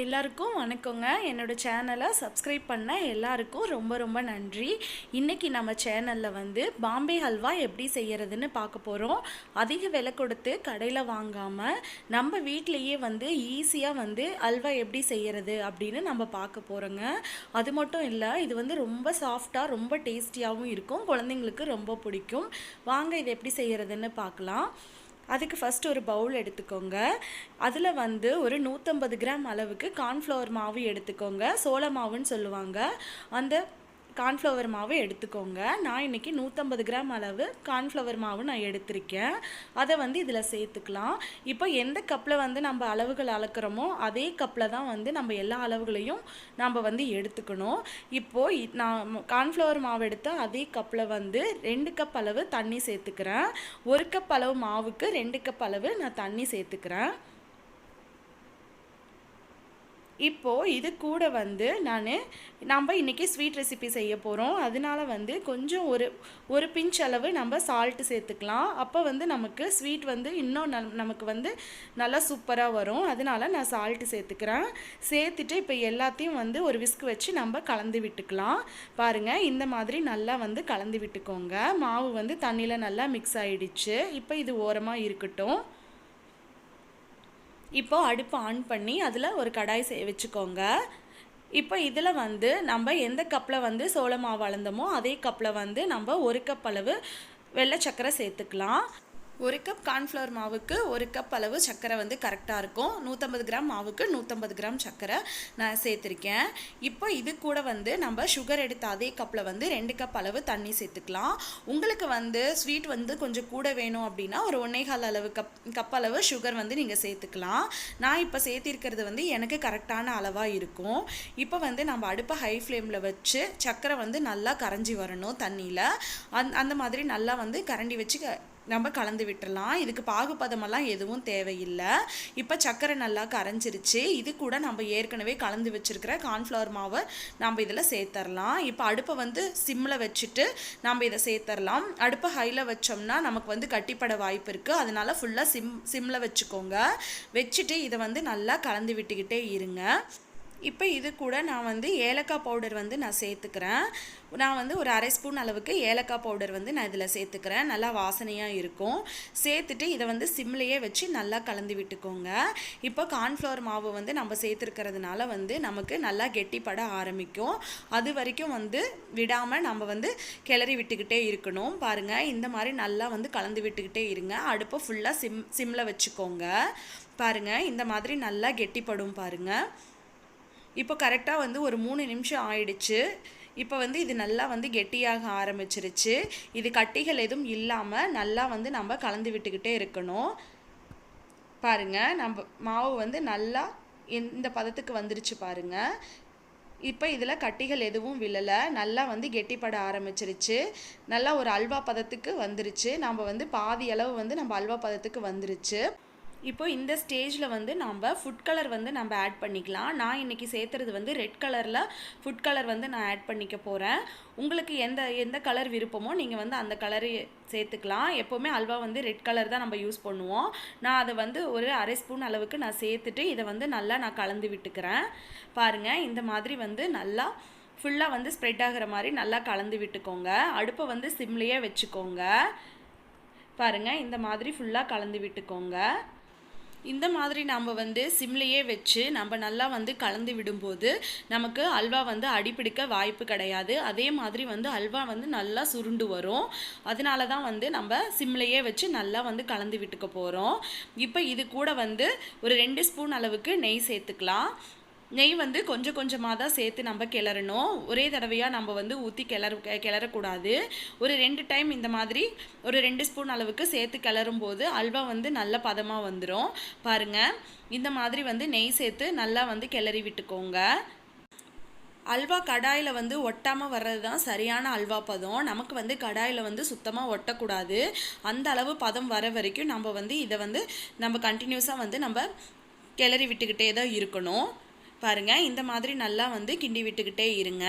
எல்லாருக்கும் வணக்கங்க. என்னோட சேனலை சப்ஸ்கிரைப் பண்ண எல்லாருக்கும் ரொம்ப ரொம்ப நன்றி. இன்றைக்கி நம்ம சேனலில் வந்து பாம்பே ஹல்வா எப்படி செய்கிறதுன்னு பார்க்க போகிறோம். அதிக விலை கொடுத்து கடையில் வாங்காமல் நம்ம வீட்டிலையே வந்து ஈஸியாக வந்து ஹல்வா எப்படி செய்கிறது அப்படின்னு நம்ம பார்க்க போகிறோங்க. அது மட்டும் இல்லை, இது வந்து ரொம்ப சாஃப்டாக ரொம்ப டேஸ்டியாகவும் இருக்கும். குழந்தைங்களுக்கு ரொம்ப பிடிக்கும். வாங்க இதை எப்படி செய்கிறதுன்னு பார்க்கலாம். அதுக்கு ஃபஸ்ட்டு ஒரு பவுல் எடுத்துக்கோங்க. அதில் வந்து ஒரு 150 கிராம் அளவுக்கு கார்ன்ஃப்ளவர் மாவு எடுத்துக்கோங்க. சோள மாவுன்னு சொல்லுவாங்க. அந்த கார்ன்ஃப்ளவர் மாவு எடுத்துக்கோங்க. நான் இன்றைக்கி 150 கிராம் அளவு கார்ன்ஃப்ளவர் மாவு நான் எடுத்திருக்கேன். அதை வந்து இதில் சேர்த்துக்கலாம். இப்போ எந்த கப்பில் வந்து நம்ம அளவுகள் அளக்கிறோமோ அதே கப்பில் தான் வந்து நம்ம எல்லா அளவுகளையும் நம்ம வந்து எடுத்துக்கணும். இப்போது நான் கார்ன்ஃப்ளவர் மாவு எடுத்த அதே கப்பில் வந்து 2 கப் அளவு தண்ணி சேர்த்துக்கிறேன். 1 கப் அளவு மாவுக்கு 2 கப் அளவு நான் தண்ணி சேர்த்துக்கிறேன். இப்போது இது கூட வந்து நம்ம இன்றைக்கி ஸ்வீட் ரெசிபி செய்ய போகிறோம். அதனால வந்து கொஞ்சம் ஒரு பிஞ்ச் அளவு நம்ம சால்ட்டு சேர்த்துக்கலாம். அப்போ வந்து நமக்கு ஸ்வீட் வந்து இன்னும் நமக்கு வந்து நல்லா சூப்பராக வரும். அதனால நான் சால்ட்டு சேர்த்துக்கிறேன். சேர்த்துட்டு இப்போ எல்லாத்தையும் வந்து ஒரு விஸ்க் வச்சு நம்ம கலந்து விட்டுக்கலாம். பாருங்கள், இந்த மாதிரி நல்லா வந்து கலந்து விட்டுக்கோங்க. மாவு வந்து தண்ணியில் நல்லா மிக்ஸ் ஆகிடுச்சு. இப்போ இது ஓரமாக இருக்கட்டும். இப்போ அடுப்பு ஆன் பண்ணி அதில் ஒரு கடாய் வச்சுக்கோங்க. இப்போ இதில் வந்து நம்ம எந்த கப்பில் வந்து சோள மாவு அளந்தோமோ அதே கப்பில் வந்து நம்ம 1 கப் அளவு வெள்ளை சர்க்கரை சேர்த்துக்கலாம். 1 கப் கார்ன்ஃப்ளவர் மாவுக்கு 1 கப் அளவு சர்க்கரை வந்து கரெக்டாக இருக்கும். 150 கிராம் மாவுக்கு 150 கிராம் சர்க்கரை நான் சேர்த்துருக்கேன். இப்போ இது கூட வந்து நம்ம சுகர் எடுத்த அதே கப்பில் வந்து 2 கப் அளவு தண்ணி சேர்த்துக்கலாம். உங்களுக்கு வந்து ஸ்வீட் வந்து கொஞ்சம் கூட வேணும் அப்படின்னா ஒரு 1.25 அளவு கப் அளவு சுகர் வந்து நீங்கள் சேர்த்துக்கலாம். நான் இப்போ சேர்த்திருக்கிறது வந்து எனக்கு கரெக்டான அளவாக இருக்கும். இப்போ வந்து நம்ம அடுப்பை ஹை ஃப்ளேமில் வச்சு சர்க்கரை வந்து நல்லா கரைஞ்சி வரணும் தண்ணியில். அந்த மாதிரி நல்லா வந்து கரண்டி வச்சு நம்ம கலந்து விட்டுடலாம். இதுக்கு பாகுபதமெல்லாம் எதுவும் தேவையில்லை. இப்போ சர்க்கரை நல்லா கரைஞ்சிருச்சு. இது கூட நம்ம ஏற்கனவே கலந்து வச்சுருக்கிற கார்ன்ஃப்ளவர் மாவை நம்ம இதில் சேர்த்துடலாம். இப்போ அடுப்பை வந்து சிம்மில் வச்சுட்டு நம்ம இதை சேர்த்துடலாம். அடுப்பை ஹையில் வச்சோம்னா நமக்கு வந்து கட்டிப்பட வாய்ப்பு இருக்குது. அதனால் ஃபுல்லாக சிம்மில் வச்சுக்கோங்க. வச்சுட்டு இதை வந்து நல்லா கலந்து விட்டுக்கிட்டே இருங்க. இப்போ இது கூட நான் வந்து ஏலக்காய் பவுடர் வந்து நான் சேர்த்துக்கிறேன். நான் வந்து ஒரு 1/2 ஸ்பூன் அளவுக்கு ஏலக்காய் பவுடர் வந்து நான் இதில் சேர்த்துக்கிறேன். நல்லா வாசனையாக இருக்கும். சேர்த்துட்டு இதை வந்து சிம்லேயே வச்சு நல்லா கலந்து விட்டுக்கோங்க. இப்போ கார்ன்ஃப்ளவர் மாவு வந்து நம்ம சேர்த்துருக்கிறதுனால வந்து நமக்கு நல்லா கெட்டிப்பட ஆரம்பிக்கும். அது வரைக்கும் வந்து விடாமல் நம்ம வந்து கிளறி விட்டுக்கிட்டே இருக்கணும். பாருங்கள், இந்த மாதிரி நல்லா வந்து கலந்து விட்டுக்கிட்டே இருங்க. அடுப்பை ஃபுல்லாக சிம்மில் வச்சுக்கோங்க. பாருங்கள், இந்த மாதிரி நல்லா கெட்டிப்படும் பாருங்கள். இப்போ கரெக்டாக வந்து ஒரு 3 நிமிஷம் ஆயிடுச்சு. இப்போ வந்து இது நல்லா வந்து கெட்டியாக ஆரம்பிச்சிருச்சு. இது கட்டிகள் எதுவும் இல்லாமல் நல்லா வந்து நம்ம கலந்து விட்டுக்கிட்டே இருக்கணும். பாருங்கள், நம்ம மாவு வந்து நல்லா இந்த பதத்துக்கு வந்துருச்சு பாருங்கள். இப்போ இதில் கட்டிகள் எதுவும் விழலை. நல்லா வந்து கெட்டிப்பட ஆரம்பிச்சிருச்சு. நல்லா ஒரு அல்வா பதத்துக்கு வந்துருச்சு. நம்ம வந்து பாதி அளவு வந்து நம்ம அல்வா பதத்துக்கு வந்துருச்சு. இப்போ இந்த ஸ்டேஜில் வந்து நம்ம ஃபுட் கலர் வந்து நம்ம ஆட் பண்ணிக்கலாம். நான் இன்றைக்கி சேர்த்துறது வந்து ரெட் கலரில் ஃபுட் கலர் வந்து நான் ஆட் பண்ணிக்க போகிறேன். உங்களுக்கு எந்த கலர் விருப்பமோ நீங்கள் வந்து அந்த கலரு சேர்த்துக்கலாம். எப்போவுமே அல்வா வந்து ரெட் கலர் தான் நம்ம யூஸ் பண்ணுவோம். நான் அதை வந்து ஒரு 1/2 ஸ்பூன் அளவுக்கு நான் சேர்த்துட்டு இதை வந்து நல்லா நான் கலந்து விட்டுக்கிறேன். பாருங்கள், இந்த மாதிரி வந்து நல்லா ஃபுல்லாக வந்து ஸ்ப்ரெட் ஆகிற மாதிரி நல்லா கலந்து விட்டுக்கோங்க. அடுப்பை வந்து சிம்லேயே வச்சுக்கோங்க. பாருங்கள், இந்த மாதிரி ஃபுல்லாக கலந்து விட்டுக்கோங்க. இந்த மாதிரி நம்ம வந்து சிம்லேயே வச்சு நம்ம நல்லா வந்து கலந்து விடும்போது நமக்கு அல்வா வந்து அடிப்பிடிக்க வாய்ப்பு கிடையாது. அதே மாதிரி வந்து அல்வா வந்து நல்லா சுருண்டு வரும். அதனால தான் வந்து நம்ம சிம்லேயே வச்சு நல்லா வந்து கலந்து விட்டுக்க போகிறோம். இப்போ இது கூட வந்து ஒரு 2 ஸ்பூன் அளவுக்கு நெய் சேர்த்துக்கலாம். நெய் வந்து கொஞ்சம் கொஞ்சமாக தான் சேர்த்து நம்ம கிளறணும். ஒரே தடவையாக நம்ம வந்து ஊற்றி கிளறக்கூடாது. ஒரு 2 டைம் இந்த மாதிரி ஒரு 2 ஸ்பூன் அளவுக்கு சேர்த்து கிளறும் போது அல்வா வந்து நல்ல பதமாக வந்துடும். பாருங்கள், இந்த மாதிரி வந்து நெய் சேர்த்து நல்லா வந்து கிளறி விட்டுக்கோங்க. அல்வா கடாயில் வந்து ஒட்டாமல் வர்றது தான் சரியான அல்வா பதம். நமக்கு வந்து கடாயில் வந்து சுத்தமாக ஒட்டக்கூடாது. அந்த அளவு பதம் வர வரைக்கும் நம்ம வந்து இதை வந்து நம்ம கண்டினியூஸாக வந்து நம்ம கிளறி விட்டுக்கிட்டே தான் இருக்கணும். பாருங்கள், இந்த மாதிரி நல்லா வந்து கிண்டி விட்டுக்கிட்டே இருங்க.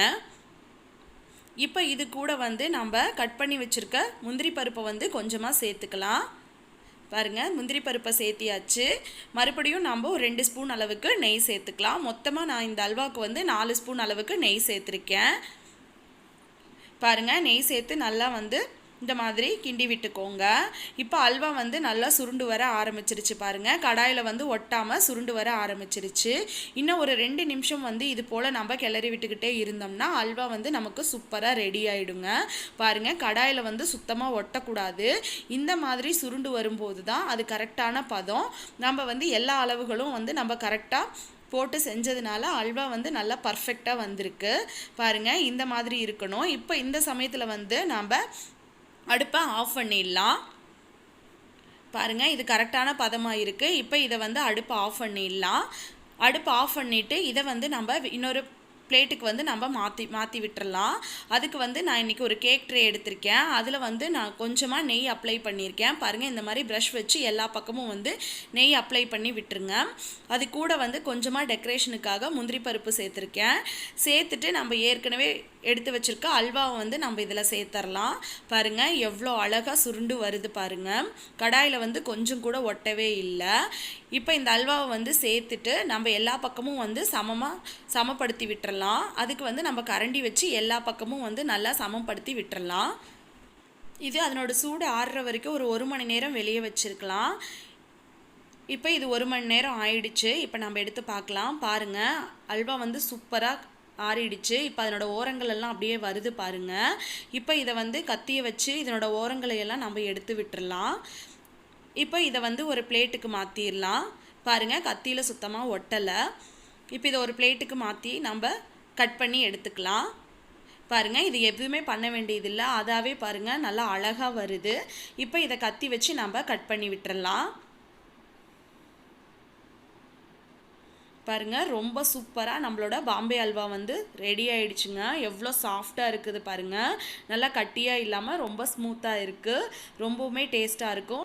இப்போ இது கூட வந்து நம்ம கட் பண்ணி வச்சுருக்க முந்திரி பருப்பை வந்து கொஞ்சமாக சேர்த்துக்கலாம். பாருங்கள் முந்திரி பருப்பை சேர்த்தியாச்சு. மறுபடியும் நம்ம ஒரு 2 ஸ்பூன் அளவுக்கு நெய் சேர்த்துக்கலாம். மொத்தமாக நான் இந்த அல்வாவுக்கு வந்து 4 ஸ்பூன் அளவுக்கு நெய் சேர்த்துருக்கேன். பாருங்கள் நெய் சேர்த்து நல்லா வந்து இந்த மாதிரி கிண்டி விட்டுக்கோங்க. இப்போ அல்வா வந்து நல்லா சுருண்டு வர ஆரம்பிச்சிருச்சு பாருங்கள். கடாயில் வந்து ஒட்டாமல் சுருண்டு வர ஆரம்பிச்சிருச்சு. இன்னும் ஒரு 2 நிமிஷம் வந்து இது போல் நம்ம கிளறி விட்டுக்கிட்டே இருந்தோம்னா அல்வா வந்து நமக்கு சூப்பராக ரெடி ஆகிடுங்க. பாருங்கள் கடாயில் வந்து சுத்தமாக ஒட்டக்கூடாது. இந்த மாதிரி சுருண்டு வரும்போது தான் அது கரெக்டான பதம். நம்ம வந்து எல்லா அளவுகளும் வந்து நம்ம கரெக்டாக போட்டு செஞ்சதுனால அல்வா வந்து நல்லா பர்ஃபெக்டாக வந்திருக்கு. பாருங்கள் இந்த மாதிரி இருக்கணும். இப்போ இந்த சமயத்தில் வந்து நம்ம அடுப்பை ஆஃப் பண்ணிடலாம். பாருங்கள் இது கரெக்டான பதமாக இருக்குது. இப்போ இதை வந்து அடுப்பை ஆஃப் பண்ணிடலாம். அடுப்பை ஆஃப் பண்ணிவிட்டு இதை வந்து நம்ம இன்னொரு பிளேட்டுக்கு வந்து நம்ம மாற்றி விட்டுறலாம். அதுக்கு வந்து நான் இன்றைக்கி ஒரு கேக் ட்ரே எடுத்திருக்கேன். அதில் வந்து நான் கொஞ்சமாக நெய் அப்ளை பண்ணியிருக்கேன். பாருங்கள் இந்த மாதிரி ப்ரஷ் வச்சு எல்லா பக்கமும் வந்து நெய் அப்ளை பண்ணி விட்டுருங்க. அது கூட வந்து கொஞ்சமாக டெக்கரேஷனுக்காக முந்திரி பருப்பு சேர்த்துருக்கேன். சேர்த்துட்டு நம்ம ஏற்கனவே எடுத்து வச்சுருக்க அல்வாவை வந்து நம்ம இதில் சேர்த்துடலாம். பாருங்கள் எவ்வளோ அழகாக சுருண்டு வருது பாருங்கள். கடாயில் வந்து கொஞ்சம் கூட ஒட்டவே இல்லை. இப்போ இந்த அல்வாவை வந்து சேர்த்துட்டு நம்ம எல்லா பக்கமும் வந்து சமப்படுத்தி விட்டுறலாம். அதுக்கு வந்து நம்ம கரண்டி வச்சு எல்லா பக்கமும் வந்து நல்லா சமப்படுத்தி விட்டுறலாம். இது அதனோட சூடு ஆறுற வரைக்கும் ஒரு 1 மணி நேரம் வெளியே வச்சுருக்கலாம். இப்போ இது 1 மணி நேரம் ஆயிடுச்சு. இப்போ நம்ம எடுத்து பார்க்கலாம். பாருங்கள் அல்வா வந்து சூப்பராக ஆறிடுச்சு. இப்போ அதனோட ஓரங்கள் எல்லாம் அப்படியே வருது பாருங்கள். இப்போ இதை வந்து கத்தியை வச்சு இதனோட ஓரங்களை எல்லாம் நம்ம எடுத்து விட்டுறலாம். இப்போ இதை வந்து ஒரு பிளேட்டுக்கு மாற்றிடலாம். பாருங்கள் கத்தியில் சுத்தமாக ஒட்டலை. இப்போ இதை ஒரு பிளேட்டுக்கு மாற்றி நம்ம கட் பண்ணி எடுத்துக்கலாம். பாருங்கள் இது எதுவுமே பண்ண வேண்டியதில்லை. அதாவே பாருங்கள் நல்லா அழகாக வருது. இப்போ இதை கத்தி வச்சு நம்ம கட் பண்ணி விட்டுறலாம். பாருங்கள் ரொம்ப சூப்பராக நம்மளோட பாம்பே அல்வா வந்து ரெடி ஆகிடுச்சுங்க. எவ்வளோ சாஃப்டாக இருக்குது பாருங்கள். நல்லா கட்டியாக இல்லாமல் ரொம்ப ஸ்மூத்தாக இருக்குது. ரொம்பவுமே டேஸ்ட்டாக இருக்கும்.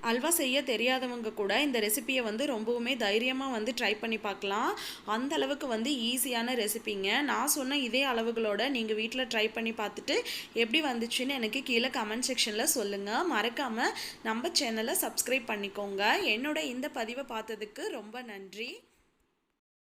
அல்வா செய்ய தெரியாதவங்க கூட இந்த ரெசிப்பியை வந்து ரொம்பவுமே தைரியமாக வந்து ட்ரை பண்ணி பார்க்கலாம். அந்த அளவுக்கு வந்து ஈஸியான ரெசிப்பிங்க. நான் சொன்ன இதே அளவுகளோட நீங்கள் வீட்டில் ட்ரை பண்ணி பார்த்துட்டு எப்படி வந்துச்சுன்னு எனக்கு கீழே கமெண்ட் செக்ஷனில் சொல்லுங்கள். மறக்காமல் நம்ம சேனலை சப்ஸ்கிரைப் பண்ணிக்கோங்க. என்னோட இந்த பதிவை பார்த்ததுக்கு ரொம்ப நன்றி.